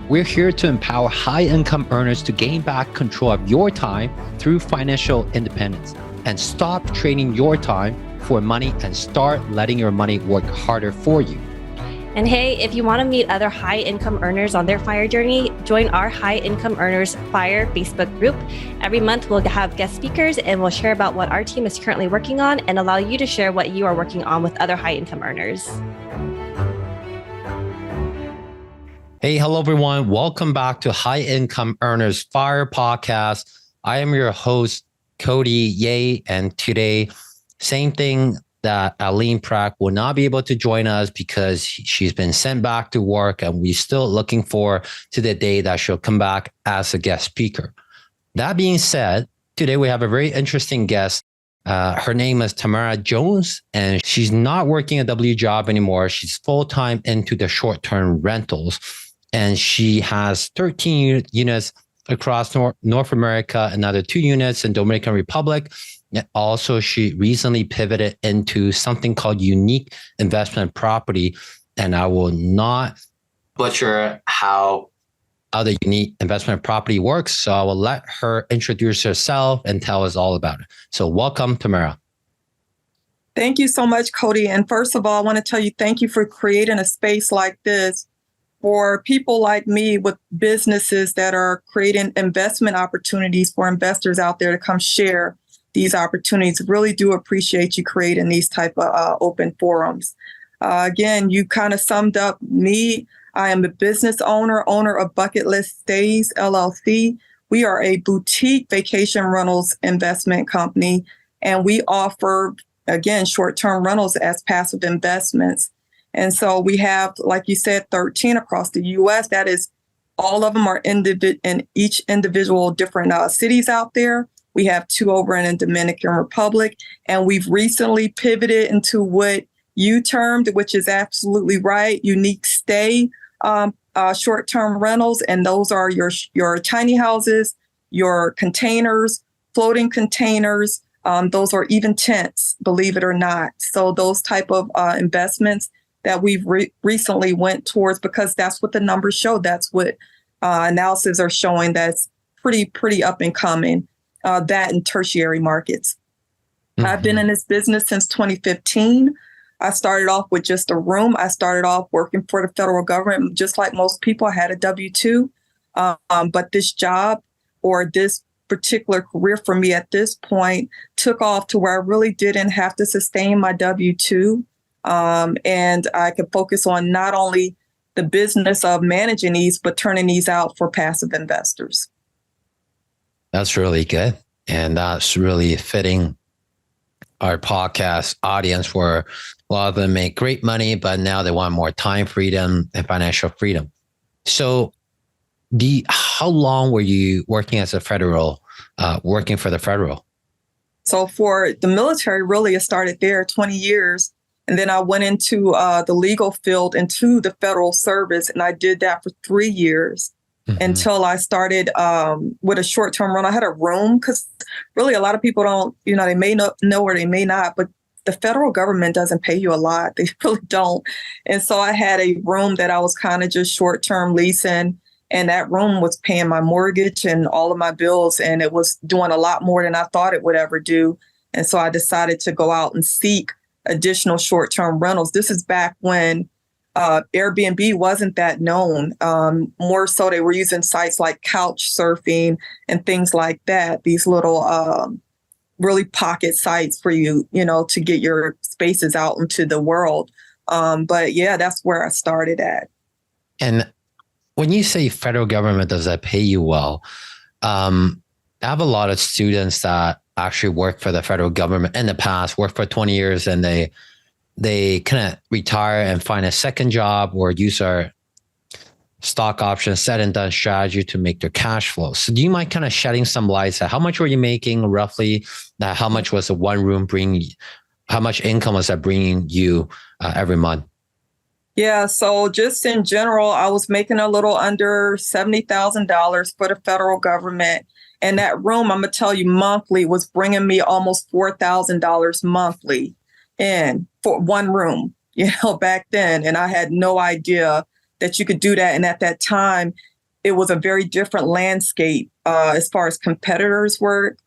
We're here to empower high-income earners to gain back control of your time through financial independence and stop trading your time for money and start letting your money work harder for you. And hey, if you want to meet other high-income earners on their FIRE journey, join our High Income Earners FIRE Facebook group. Every month, we'll have guest speakers and we'll share about what our team is currently working on and allow you to share what you are working on with other high-income earners. Hey, hello, everyone. Welcome back to High Income Earners FIRE podcast. I am your host, Cody Ye, and today, same thing that Aline Prack will not be able to join us because she's been sent back to work, and we're still looking forward to the day that she'll come back as a guest speaker. That being said, today we have a very interesting guest. Her name is Tamara Jones, and she's not working a W job anymore. She's full-time into the short-term rentals, and she has 13 units across North America, another 2 units in Dominican Republic. Also, she recently pivoted into something called unique investment property. And I will not butcher how the unique investment property works. So I will let her introduce herself and tell us all about it. So welcome, Tamara. Thank you so much, Cody. And first of all, I want to tell you thank you for creating a space like this for people like me with businesses that are creating investment opportunities for investors out there to come share these opportunities. Really do appreciate you creating these type of open forums. Again, you kind of summed up me. I am a business owner of Bucket List Stays, LLC. We are a boutique vacation rentals investment company, and we offer, again, short-term rentals as passive investments. And so we have, like you said, 13 across the U.S. That is, all of them are in each individual different cities out there. We have 2 over in the Dominican Republic, and we've recently pivoted into what you termed, which is absolutely right, unique stay short-term rentals. And those are your tiny houses, your containers, floating containers. Those are even tents, believe it or not. So those type of investments that we've recently went towards, because that's what the numbers show. That's what analysis are showing. That's pretty up and coming. That in tertiary markets. Mm-hmm. I've been in this business since 2015. I started off with just a room. I started off working for the federal government. Just like most people, I had a W-2. But this job or this particular career for me at this point took off to where I really didn't have to sustain my W-2. And I could focus on not only the business of managing these, but turning these out for passive investors. That's really good. And that's really fitting our podcast audience, where a lot of them make great money, but now they want more time freedom and financial freedom. So how long were you working as a federal, working for the federal? So for the military, really, it started there 20 years. And then I went into the legal field, into the federal service, and I did that for 3 years. Mm-hmm. Until I started with a short-term rental. I had a room, because really a lot of people don't, they may know or they may not, but the federal government doesn't pay you a lot. They really don't. And so I had a room that I was kind of just short-term leasing, and that room was paying my mortgage and all of my bills, and it was doing a lot more than I thought it would ever do. And so I decided to go out and seek additional short-term rentals. This is back when Airbnb wasn't that known. More so, they were using sites like couch surfing and things like that. These little really pocket sites for you, to get your spaces out into the world. But yeah, that's where I started at. And when you say federal government, does that pay you well? I have a lot of students that actually work for the federal government in the past, worked for 20 years, and they kind of retire and find a second job or use our stock option said and done strategy to make their cash flow. So do you mind kind of shedding some light at how much were you making roughly? How much was the one room bringing? How much income was that bringing you every month? Yeah, so just in general, I was making a little under $70,000 for the federal government. And that room, I'm going to tell you, monthly was bringing me almost $4,000 monthly in for one room, back then. And I had no idea that you could do that. And at that time, it was a very different landscape as far as competitors were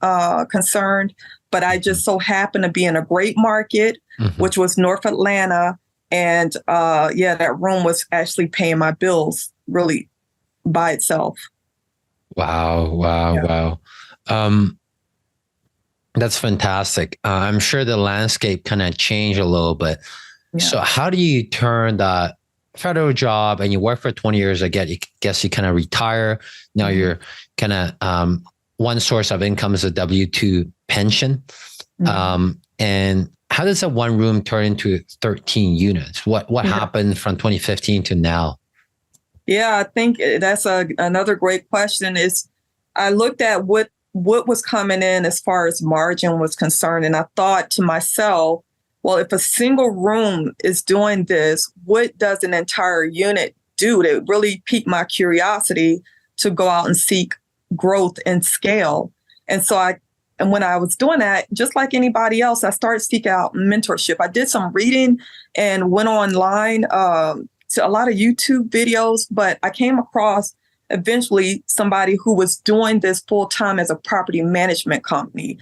concerned. But I just so happened to be in a great market, which was North Atlanta. And that room was actually paying my bills really by itself. Wow. That's fantastic. I'm sure the landscape kind of changed a little bit. Yeah. So how do you turn that federal job and you work for 20 years, I guess you kind of retire. Now you're kind of, one source of income is a W-2 pension. And how does that one room turn into 13 units? What happened from 2015 to now? Yeah, I think that's another great question. Is I looked at what was coming in as far as margin was concerned. And I thought to myself, well, if a single room is doing this, what does an entire unit do? It really piqued my curiosity to go out and seek growth and scale. And so when I was doing that, just like anybody else, I started seeking out mentorship. I did some reading and went online to a lot of YouTube videos, but I came across eventually somebody who was doing this full time as a property management company.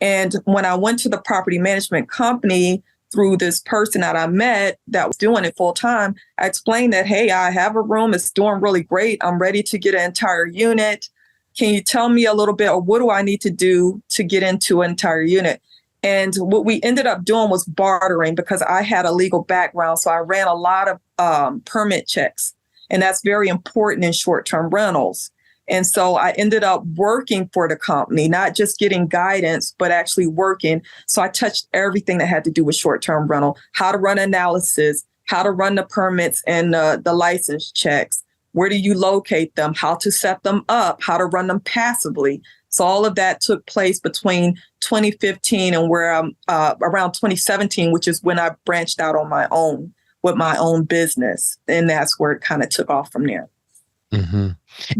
And when I went to the property management company through this person that I met that was doing it full time, I explained that, hey, I have a room. It's doing really great. I'm ready to get an entire unit. Can you tell me a little bit, or what do I need to do to get into an entire unit? And what we ended up doing was bartering, because I had a legal background. So I ran a lot of permit checks, and that's very important in short-term rentals. And so I ended up working for the company, not just getting guidance, but actually working. So I touched everything that had to do with short-term rental, how to run analysis, how to run the permits and the license checks. Where do you locate them? How to set them up? How to run them passively? So all of that took place between 2015 and where I'm around 2017, which is when I branched out on my own with my own business. And that's where it kind of took off from there.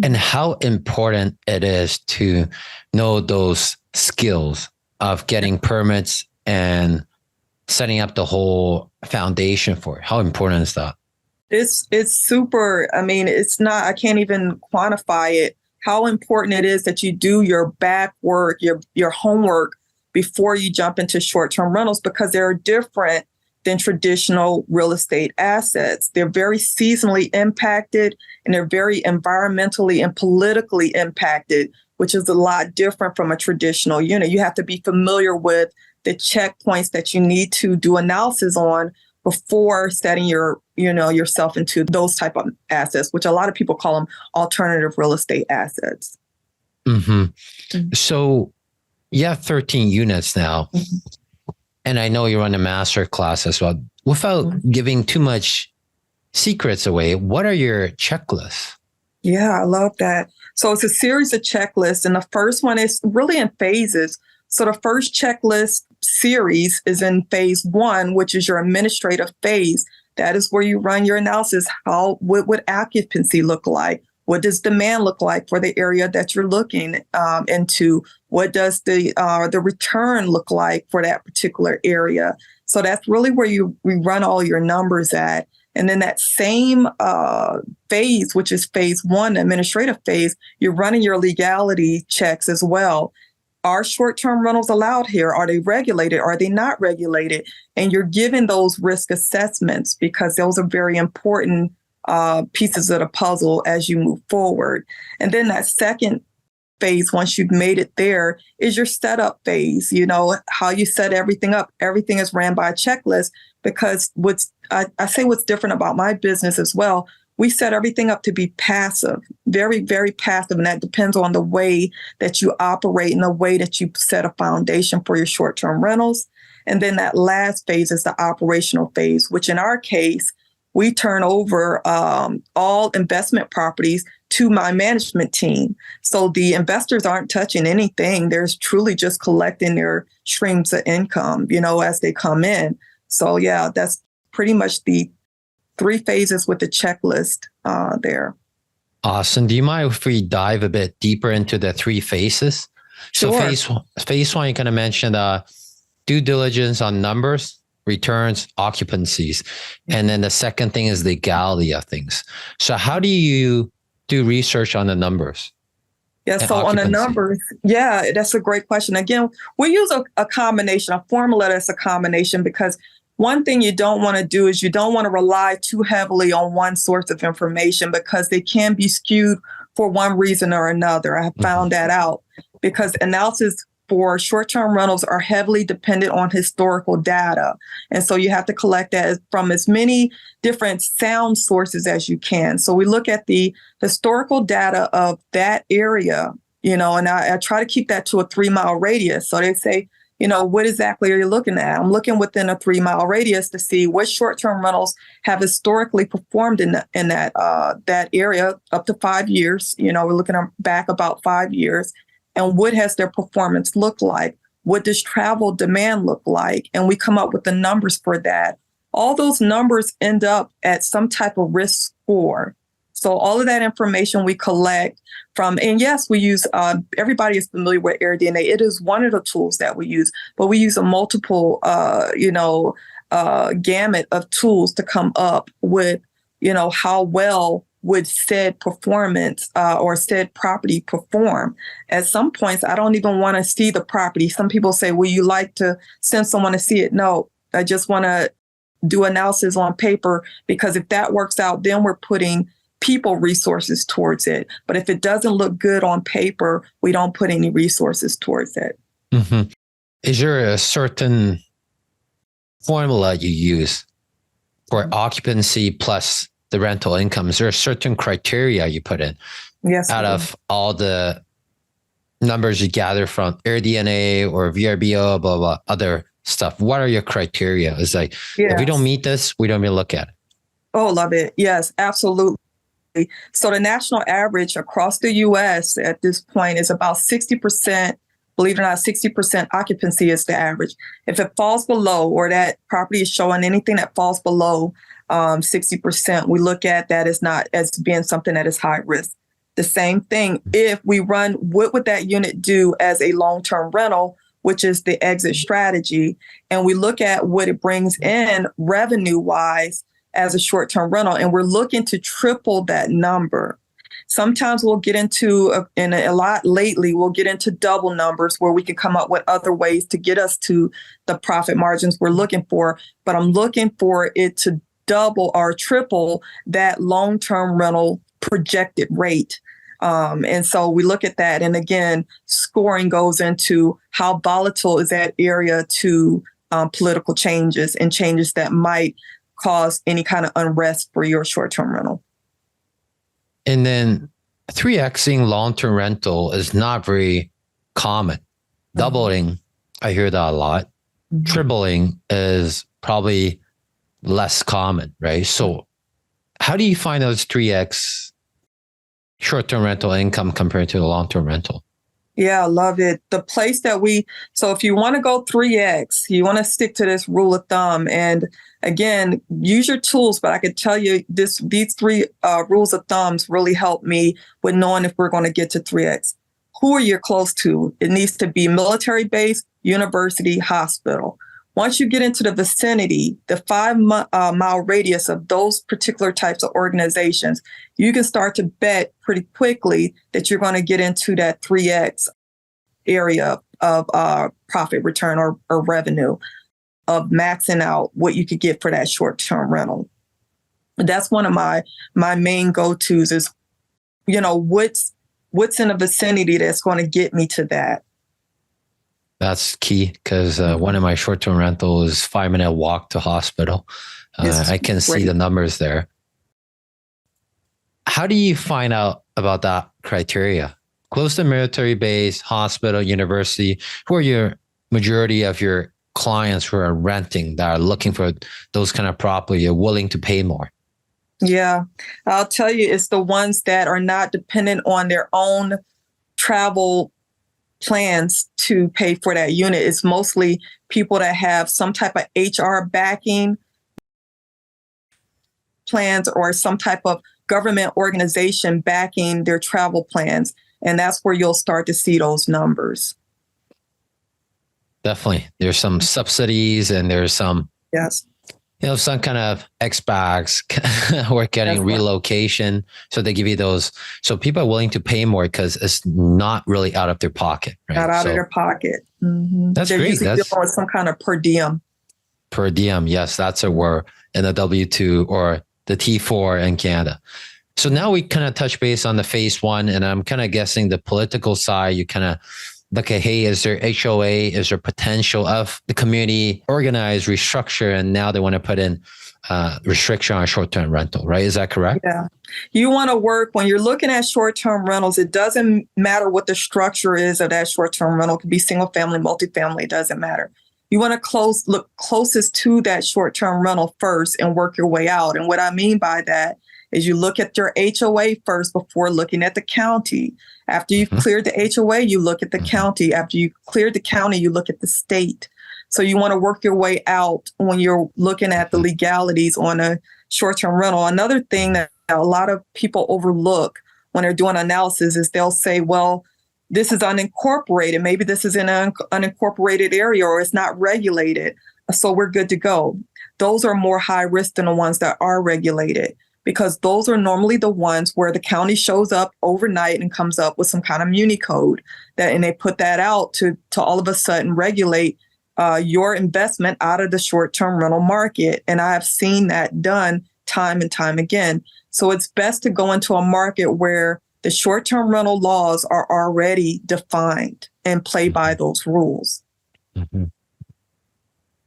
And how important it is to know those skills of getting permits and setting up the whole foundation for it. How important is that? It's super. I mean, it's not, I can't even quantify it, how important it is that you do your back work, your homework before you jump into short-term rentals, because they're different than traditional real estate assets. They're very seasonally impacted, and they're very environmentally and politically impacted, which is a lot different from a traditional unit. You have to be familiar with the checkpoints that you need to do analysis on before setting yourself into those type of assets, which a lot of people call them alternative real estate assets. So you have 13 units now. And I know you run a master class as well. Without giving too much secrets away, what are your checklists? Yeah, I love that. So it's a series of checklists, and the first one is really in phases. So the first checklist series is in phase 1, which is your administrative phase. That is where you run your analysis. What would occupancy look like? What does demand look like for the area that you're looking into? What does the return look like for that particular area? So that's really where we run all your numbers at. And then that same phase, which is phase 1, the administrative phase, you're running your legality checks as well. Are short-term rentals allowed here? Are they regulated? Are they not regulated? And you're given those risk assessments, because those are very important pieces of the puzzle as you move forward. And then that second phase, once you've made it there, is your setup phase. You know, how you set everything up. Everything is ran by a checklist, because I say what's different about my business as well. We set everything up to be passive, very, very passive. And that depends on the way that you operate and the way that you set a foundation for your short-term rentals. And then that last phase is the operational phase, which in our case, we turn over all investment properties to my management team. So the investors aren't touching anything. They're truly just collecting their streams of income, as they come in. So yeah, that's pretty much the 3 phases with the checklist there. Awesome. Do you mind if we dive a bit deeper into the 3 phases? Sure. So phase 1, you kind of mentioned due diligence on numbers, returns, occupancies. And then the second thing is legality of things. So how do you do research on the numbers? Yeah, so on the numbers, yeah, that's a great question. Again, we use a combination, a formula that's a combination, because one thing you don't want to do is you don't want to rely too heavily on one source of information, because they can be skewed for one reason or another. I have found that out, because analysis for short-term rentals are heavily dependent on historical data. And so you have to collect that from as many different sound sources as you can. So we look at the historical data of that area, and I try to keep that to a 3-mile radius. So they say, what exactly are you looking at? I'm looking within a 3-mile radius to see what short-term rentals have historically performed in that area up to 5 years. We're looking back about 5 years. And what has their performance looked like? What does travel demand look like? And we come up with the numbers for that. All those numbers end up at some type of risk score. So all of that information we collect from, and yes, we use, everybody is familiar with AirDNA. It is one of the tools that we use, but we use a multiple, gamut of tools to come up with, how well would said performance or said property perform. At some points, I don't even want to see the property. Some people say, well, you like to send someone to see it. No, I just want to do analysis on paper, because if that works out, then we're putting people resources towards it. But if it doesn't look good on paper, we don't put any resources towards it. Mm-hmm. Is there a certain formula you use for occupancy plus the rental income? Is there a certain criteria you put in? Yes. Out of all the numbers you gather from AirDNA or VRBO, blah, blah, other stuff, what are your criteria? It's like, if we don't meet this, we don't even look at it. Oh, love it. Yes, absolutely. So the national average across the U.S. at this point is about 60%. Believe it or not, 60% occupancy is the average. If it falls below, or that property is showing anything that falls below 60%, we look at that as being something that is high risk. The same thing, if we run, what would that unit do as a long-term rental, which is the exit strategy, and we look at what it brings in revenue-wise as a short-term rental, and we're looking to triple that number. Sometimes we'll get into, and a lot lately, we'll get into double numbers where we can come up with other ways to get us to the profit margins we're looking for. But I'm looking for it to double or triple that long-term rental projected rate. And so we look at that. And again, scoring goes into how volatile is that area to political changes and changes that might cause any kind of unrest for your short-term rental. And then 3Xing long-term rental is not very common. Doubling, I hear that a lot. Tripling is probably less common, right? So how do you find those 3X short-term rental income compared to the long-term rental? Yeah, I love it. The place that so if you want to go 3X, you want to stick to this rule of thumb. And again, use your tools, but I could tell you these 3 rules of thumbs really help me with knowing if we're going to get to 3X. Who are you close to? It needs to be military base, university, hospital. Once you get into the vicinity, the 5-mile radius of those particular types of organizations, you can start to bet pretty quickly that you're going to get into that 3X area of profit return or revenue, of maxing out what you could get for that short-term rental. That's one of my main go-tos is, what's in the vicinity that's going to get me to that. That's key, because one of my short-term rentals is 5-minute walk to hospital. I can see the numbers there. How do you find out about that criteria? Close to military base, hospital, university, who are your majority of your clients who are renting that are looking for those kind of property, are willing to pay more? Yeah, I'll tell you, it's the ones that are not dependent on their own travel plans to pay for that unit. It's mostly people that have some type of HR backing plans or some type of government organization backing their travel plans. And that's where you'll start to see those numbers. Definitely. There's some subsidies and there's some. Yes. some kind of X-backs or getting That's right. relocation. So they give you those. So people are willing to pay more because it's not really out of their pocket, right? Not out of their pocket. That's They're great. usually dealing with some kind of per diem. Per diem. Yes, that's a word in the W-2 or the T4 in Canada. So now we kind of touch base on the phase one, and I'm kind of guessing the political side, you kind of look at, hey, is there HOA? Is there potential of the community organized, restructure, and now they want to put in restriction on short-term rental, right? Is that correct? Yeah. You want to work, when you're looking at short-term rentals, it doesn't matter what the structure is of that short-term rental. It could be single family, multifamily, it doesn't matter. You want to look closest to that short-term rental first and work your way out. And what I mean by that is you look at your HOA first before looking at the county. After you've cleared the HOA, you look at the county. After you cleared the county, you look at the state. So you want to work your way out when you're looking at the legalities on a short-term rental. Another thing that a lot of people overlook when they're doing analysis is they'll say, well, this is unincorporated. Maybe this is in an unincorporated area or it's not regulated. So we're good to go. Those are more high risk than the ones that are regulated, because those are normally the ones where the county shows up overnight and comes up with some kind of muni code and they put that out to all of a sudden regulate your investment out of the short-term rental market. And I have seen that done time and time again. So it's best to go into a market where the short-term rental laws are already defined and play by those rules. Mm-hmm.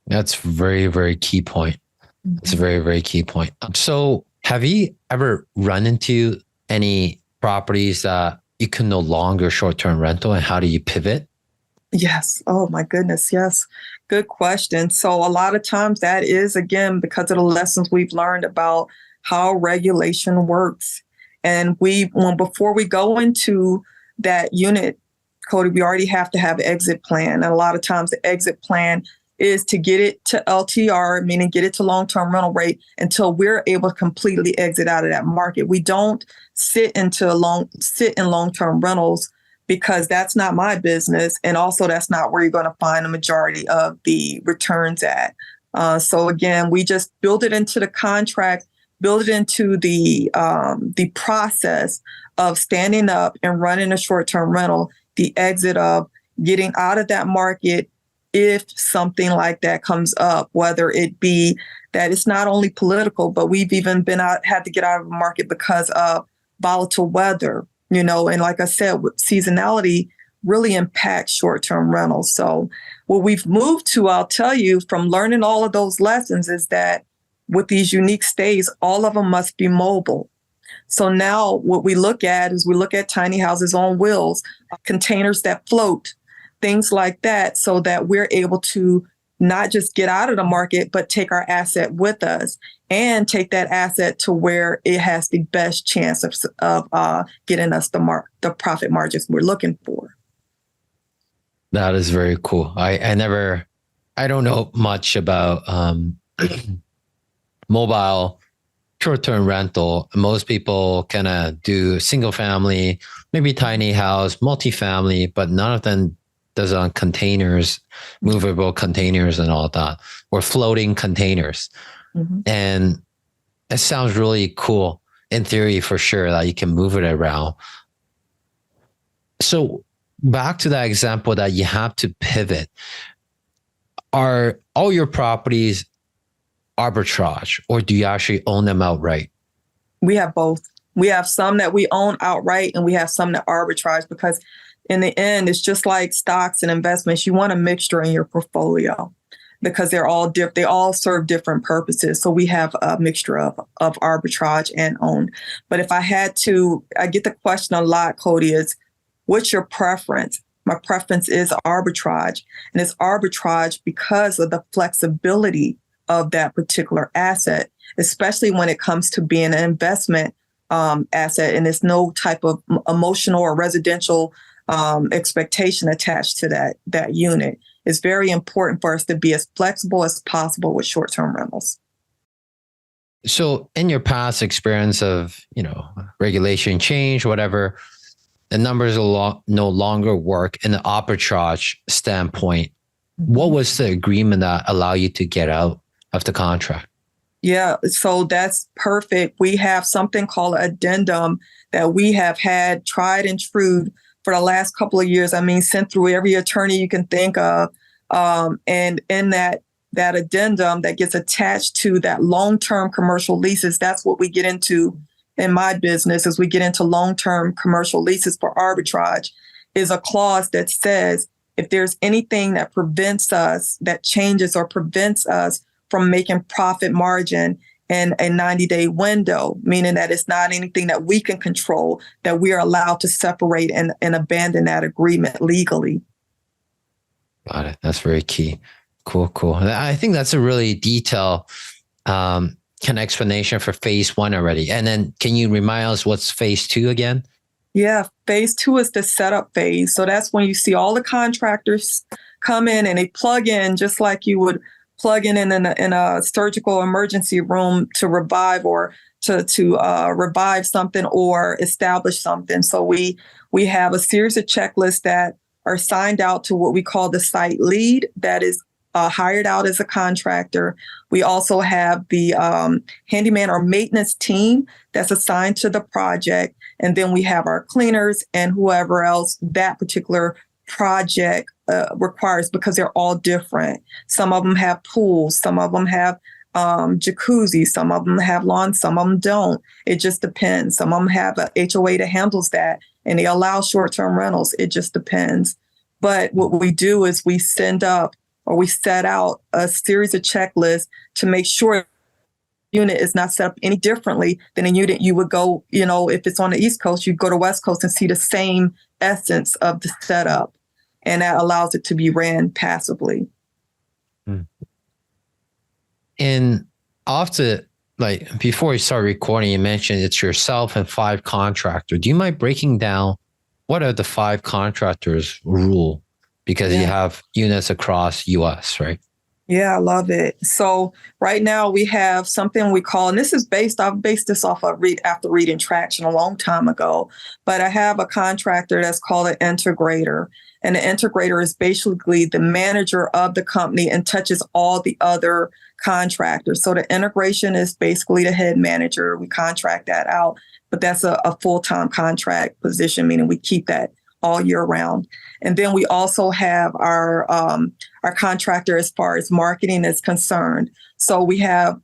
That's very, very key point. It's a very, very key point. So have you ever run into any properties that you can no longer short-term rental, and how do you pivot? Yes. Oh my goodness. Yes. Good question. So a lot of times that is, again, because of the lessons we've learned about how regulation works. And before we go into that unit, Cody, we already have to have an exit plan. And a lot of times the exit plan is to get it to LTR, meaning get it to long-term rental rate until we're able to completely exit out of that market. We don't sit in long-term rentals because that's not my business. And also that's not where you're going to find the majority of the returns at. So again, we just build it into the contract, build it into the process of standing up and running a short-term rental, the exit of getting out of that market if something like that comes up, whether it be that it's not only political, but we've even had to get out of the market because of volatile weather, and like I said, seasonality really impacts short-term rentals. So what we've moved to, I'll tell you, from learning all of those lessons is that with these unique stays, all of them must be mobile. So now what we look at is we look at tiny houses on wheels, containers that float, things like that, so that we're able to not just get out of the market, but take our asset with us and take that asset to where it has the best chance of getting us the profit margins we're looking for. That is very cool. I don't know much about mobile short-term rental. Most people kind of do single family, maybe tiny house, multifamily, but none of them does on containers, movable containers and all that, or floating containers. Mm-hmm. And it sounds really cool in theory, for sure, that you can move it around. So back to that example that you have to pivot. Are all your properties arbitrage, or do you actually own them outright? We have both. We have some that we own outright and we have some that arbitrage, because in the end, it's just like stocks and investments. You want a mixture in your portfolio because they're all different. They all serve different purposes. So we have a mixture of arbitrage and owned. But if I had to, I get the question a lot, Cody, is what's your preference? My preference is arbitrage. And it's arbitrage because of the flexibility of that particular asset, especially when it comes to being an investment asset. And there's no type of emotional or residential expectation attached to that unit. It's very important for us to be as flexible as possible with short-term rentals. So in your past experience of, regulation change, whatever, the numbers will no longer work in the arbitrage standpoint. What was the agreement that allowed you to get out of the contract? Yeah, so that's perfect. We have something called addendum that we have had tried and true for the last couple of years. I mean, sent through every attorney you can think of. And in that addendum that gets attached to that long-term commercial leases, that's what we get into in my business, as we get into long-term commercial leases for arbitrage, is a clause that says if there's anything that prevents us, that changes or prevents us from making profit margin in a 90-day window, meaning that it's not anything that we can control, that we are allowed to separate and abandon that agreement legally. Got it. That's very key. Cool. I think that's a really detailed kind of explanation for phase one already. And then can you remind us what's phase two again? Yeah, phase two is the setup phase. So that's when you see all the contractors come in and they plug in just like you would plug in a surgical emergency room to revive or to revive something or establish something. So we have a series of checklists that are signed out to what we call the site lead, that is hired out as a contractor. We also have the handyman or maintenance team that's assigned to the project. And then we have our cleaners and whoever else that particular project requires, because they're all different. Some of them have pools, some of them have jacuzzi, some of them have lawns, some of them don't. It just depends. Some of them have a HOA that handles that, and they allow short-term rentals. It just depends. But what we do is we set out a series of checklists to make sure the unit is not set up any differently than a unit you would go, if it's on the East Coast, you go to West Coast and see the same essence of the setup. And that allows it to be ran passively. And after, before we start recording, you mentioned it's yourself and 5 contractors. Do you mind breaking down what are the 5 contractors rule? Because you have units across US, right? Yeah, I love it. So right now we have something we call, and this is I've based this off of after reading Traction a long time ago, but I have a contractor that's called an integrator. And the integrator is basically the manager of the company and touches all the other contractors. So the integration is basically the head manager. We contract that out, but that's a full-time contract position, meaning we keep that all year round. And then we also have our contractor as far as marketing is concerned. So we have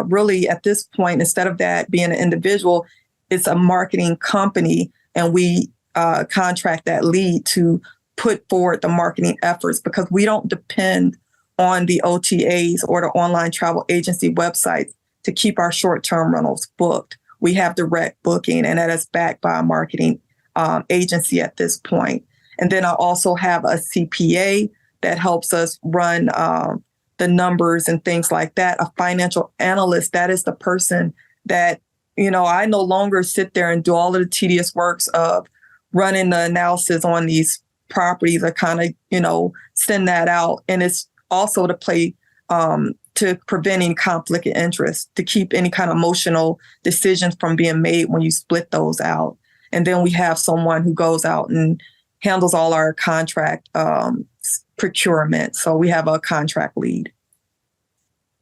really at this point, instead of that being an individual, it's a marketing company, and we contract that lead to put forward the marketing efforts, because we don't depend on the OTAs or the online travel agency websites to keep our short-term rentals booked. We have direct booking, and that is backed by a marketing agency at this point. And then I also have a CPA that helps us run the numbers and things like that. A financial analyst, that is the person that, I no longer sit there and do all of the tedious works of running the analysis on these properties. I kind of, send that out. And it's also to play to prevent any conflict of interest, to keep any kind of emotional decisions from being made when you split those out. And then we have someone who goes out and handles all our contract procurement. So we have a contract lead.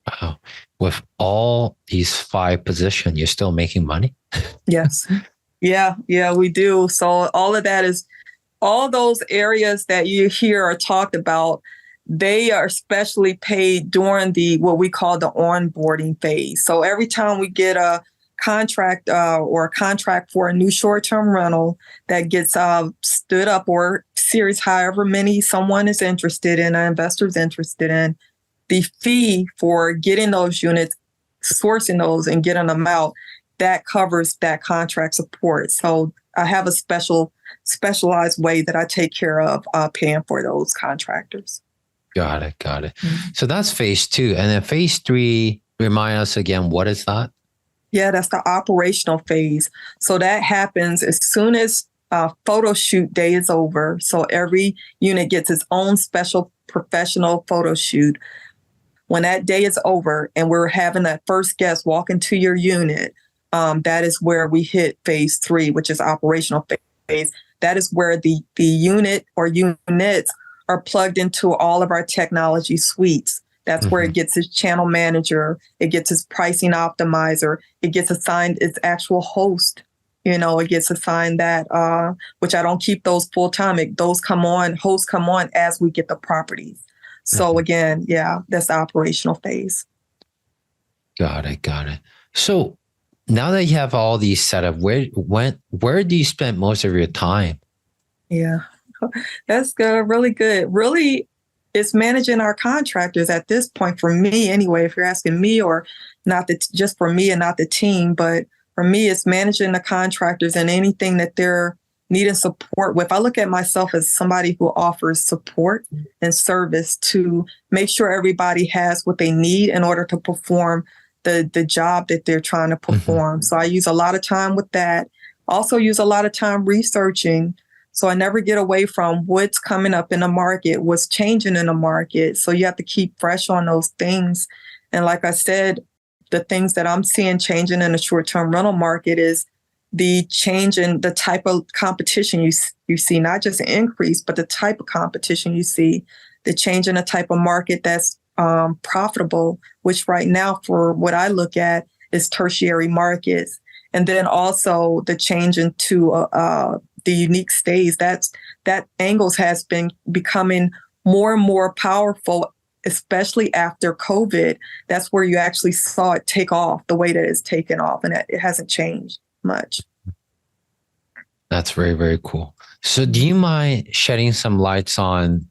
Wow. With all these 5 positions, you're still making money? Yes. Yeah, we do. So all of that is, all those areas that you hear are talked about, they are specially paid during what we call the onboarding phase. So every time we get a contract or a contract for a new short-term rental that gets stood up, or series, however many someone is interested in, an investor is interested in, the fee for getting those units, sourcing those and getting them out, that covers that contract support. So I have a specialized way that I take care of paying for those contractors. Got it. Mm-hmm. So that's phase 2. And then phase 3, remind us again, what is that? Yeah, that's the operational phase. So that happens as soon as photo shoot day is over. So every unit gets its own special professional photo shoot. When that day is over and we're having that first guest walk into your unit, that is where we hit phase 3, which is operational phase. That is where the unit or units are plugged into all of our technology suites That's where it gets its channel manager, it gets its pricing optimizer, it gets assigned its actual host. It gets assigned that, which I don't keep those full time. Hosts come on as we get the properties. So again, that's the operational phase. Got it. So now that you have all these set up, where do you spend most of your time? Yeah, that's good. Really good. Really, it's managing our contractors at this point for me anyway, if you're asking me, or not just for me and not the team, but for me, it's managing the contractors and anything that they're needing support with. I look at myself as somebody who offers support and service to make sure everybody has what they need in order to perform the job that they're trying to perform. So I use a lot of time with that. Also use a lot of time researching. So I never get away from what's coming up in the market, what's changing in the market. So you have to keep fresh on those things. And like I said, the things that I'm seeing changing in the short-term rental market is the change in the type of competition you see, not just an increase, but the type of competition you see, the change in the type of market that's profitable, which right now, for what I look at, is tertiary markets. And then also the change into the unique stays. That angles has been becoming more and more powerful, especially after COVID. That's where you actually saw it take off the way that it's taken off, and it hasn't changed much. That's very, very cool. So do you mind shedding some lights on,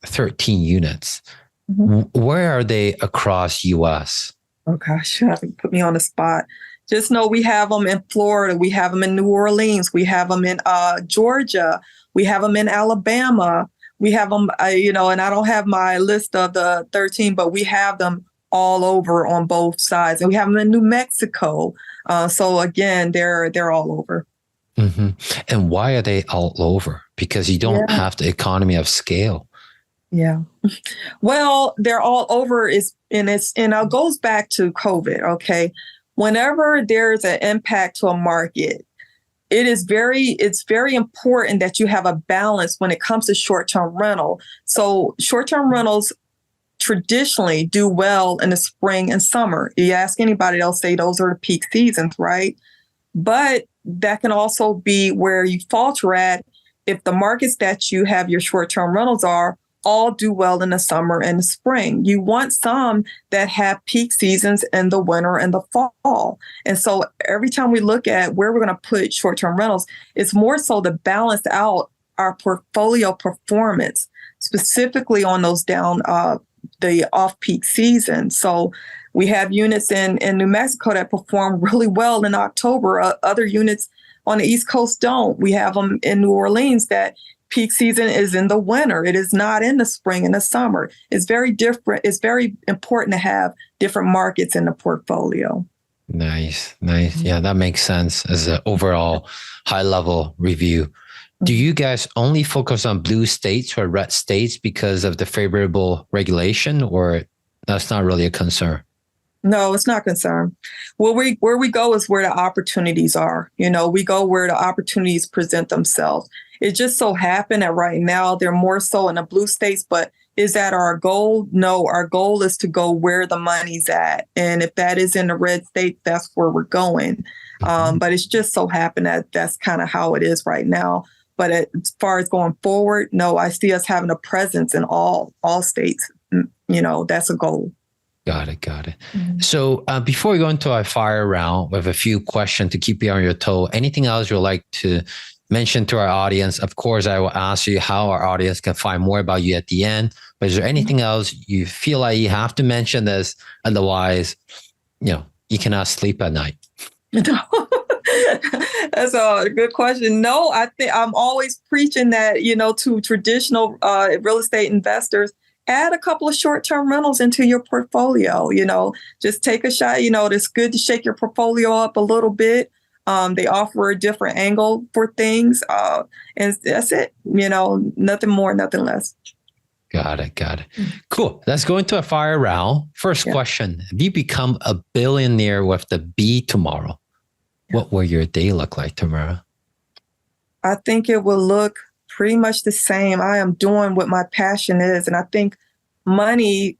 13 units. Where are they across US? Oh gosh, you haven't put me on the spot. Just know we have them in Florida, we have them in New Orleans, we have them in Georgia, we have them in Alabama, we have them, and I don't have my list of the 13, but we have them all over on both sides, and we have them in New Mexico. So again, they're all over. And why are they all over? Because you don't have the economy of scale. Yeah. Well, they're all over and it goes back to COVID. Okay. Whenever there's an impact to a market, it's very important that you have a balance when it comes to short-term rental. So short-term rentals traditionally do well in the spring and summer. You ask anybody, they'll say those are the peak seasons, right? But that can also be where you falter at if the markets that you have your short-term rentals all do well in the summer and the spring. You want some that have peak seasons in the winter and the fall. And so every time we look at where we're going to put short-term rentals, it's more so to balance out our portfolio performance, specifically on those the off-peak season. So we have units in New Mexico that perform really well in October. Other units on the East Coast don't. We have them in New Orleans that peak season is in the winter. It is not in the spring and the summer. It's very different. It's very important to have different markets in the portfolio. Nice. Yeah, that makes sense as an overall high-level review. Do you guys only focus on blue states or red states because of the favorable regulation, or that's not really a concern? No, it's not a concern. Where we go is where the opportunities are. We go where the opportunities present themselves. It just so happened that right now they're more so in the blue states, but is that our goal? No, our goal is to go where the money's at. And if that is in the red states, that's where we're going. But it's just so happened that that's kind of how it is right now. But as far as going forward, no, I see us having a presence in all states. That's a goal. Got it. So before we go into our fire round, we have a few questions to keep you on your toe. Anything else you'd like to mention to our audience? Of course, I will ask you how our audience can find more about you at the end. But is there anything else you feel like you have to mention this? Otherwise, you cannot sleep at night. No. That's a good question. No, I think I'm always preaching that, to traditional real estate investors, add a couple of short-term rentals into your portfolio. Just take a shot. It's good to shake your portfolio up a little bit. They offer a different angle for things. And that's it. Nothing more, nothing less. Got it. Cool. Let's go into a fire round. First question. If you become a billionaire with the B tomorrow, what will your day look like, Tamara? I think it will look pretty much the same. I am doing what my passion is. And I think money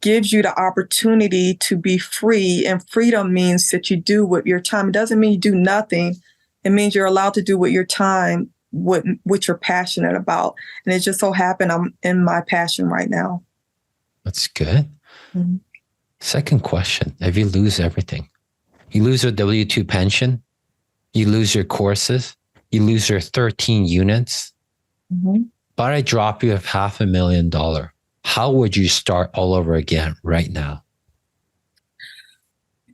gives you the opportunity to be free, and freedom means that you do with your time. It doesn't mean you do nothing. It means you're allowed to do with your time what you're passionate about. And it just so happened I'm in my passion right now. That's good. Mm-hmm. Second question. If you lose everything, you lose your W-2 pension, you lose your courses, you lose your 13 units, but I drop you of $500,000. How would you start all over again right now?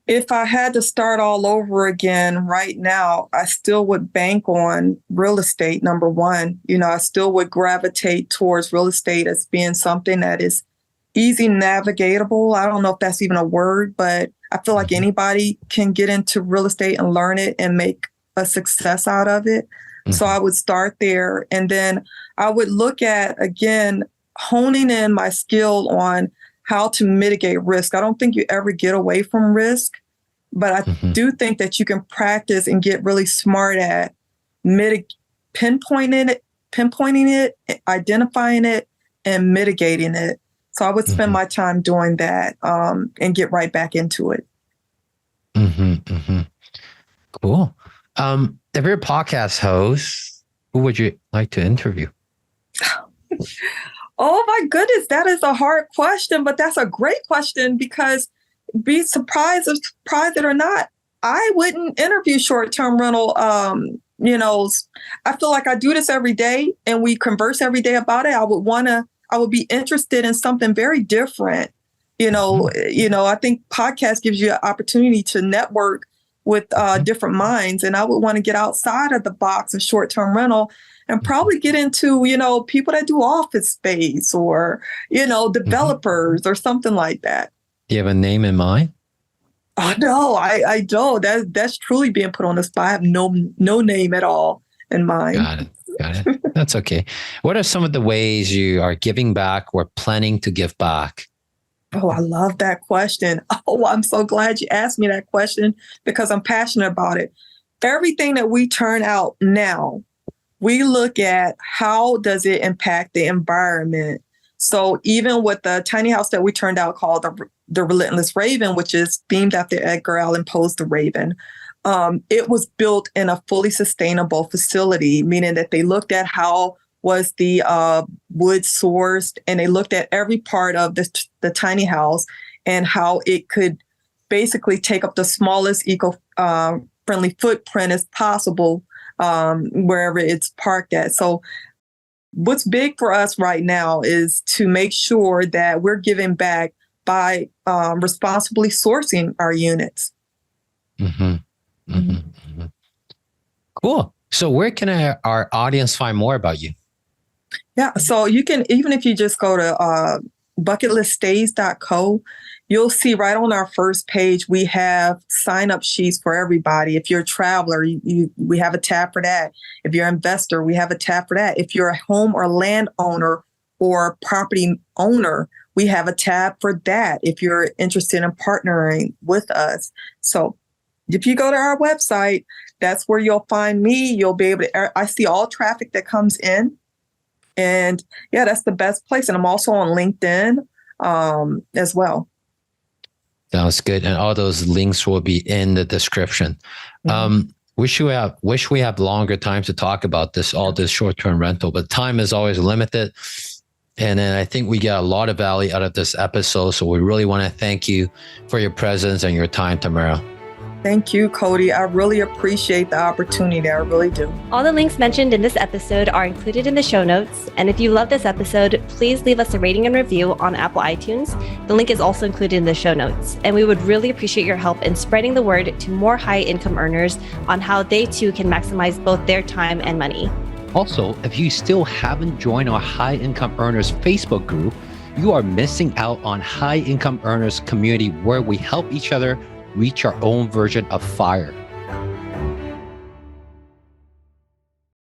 If I had to start all over again right now, I still would bank on real estate, number one. I still would gravitate towards real estate as being something that is easy navigatable. I don't know if that's even a word, but I feel like anybody can get into real estate and learn it and make a success out of it. So I would start there. And then I would look at, again, honing in my skill on how to mitigate risk. I don't think you ever get away from risk, but I do think that you can practice and get really smart at pinpointing it, identifying it, and mitigating it. So I would spend my time doing that and get right back into it. Cool. If you're a podcast host, who would you like to interview? Oh my goodness, that is a hard question, but that's a great question because be surprised it or not, I wouldn't interview short-term rental. I feel like I do this every day and we converse every day about it. I would be interested in something very different. I think podcast gives you an opportunity to network with different minds. And I would want to get outside of the box of short-term rental and probably get into, people that do office space or, developers or something like that. Do you have a name in mind? Oh, no, I don't. That's truly being put on the spot. I have no name at all in mind. Got it. That's okay. What are some of the ways you are giving back or planning to give back? Oh, I love that question. Oh, I'm so glad you asked me that question because I'm passionate about it. Everything that we turn out now, we look at how does it impact the environment. So even with the tiny house that we turned out called the Relentless Raven, which is themed after Edgar Allan Poe's The Raven, it was built in a fully sustainable facility, meaning that they looked at how was the wood sourced, and they looked at every part of the tiny house and how it could basically take up the smallest eco-friendly footprint as possible wherever it's parked at. So what's big for us right now is to make sure that we're giving back by responsibly sourcing our units. Cool. So where can our audience find more about you? Yeah, so you can, even if you just go to bucketliststays.co, you'll see right on our first page, we have sign-up sheets for everybody. If you're a traveler, we have a tab for that. If you're an investor, we have a tab for that. If you're a home or landowner or property owner, we have a tab for that if you're interested in partnering with us. So if you go to our website, that's where you'll find me. You'll be able to, I see all traffic that comes in. And yeah, that's the best place. And I'm also on LinkedIn as well. Sounds good. And all those links will be in the description. Wish we have longer time to talk about this short-term rental, but time is always limited. And then I think we get a lot of value out of this episode. So we really want to thank you for your presence and your time, Tamara. Thank you, Cody. I really appreciate the opportunity. I really do. All the links mentioned in this episode are included in the show notes. And if you love this episode, please leave us a rating and review on Apple iTunes. The link is also included in the show notes. And we would really appreciate your help in spreading the word to more high income earners on how they too can maximize both their time and money. Also, if you still haven't joined our High Income Earners Facebook group, you are missing out on High Income Earners community where we help each other reach our own version of FIRE.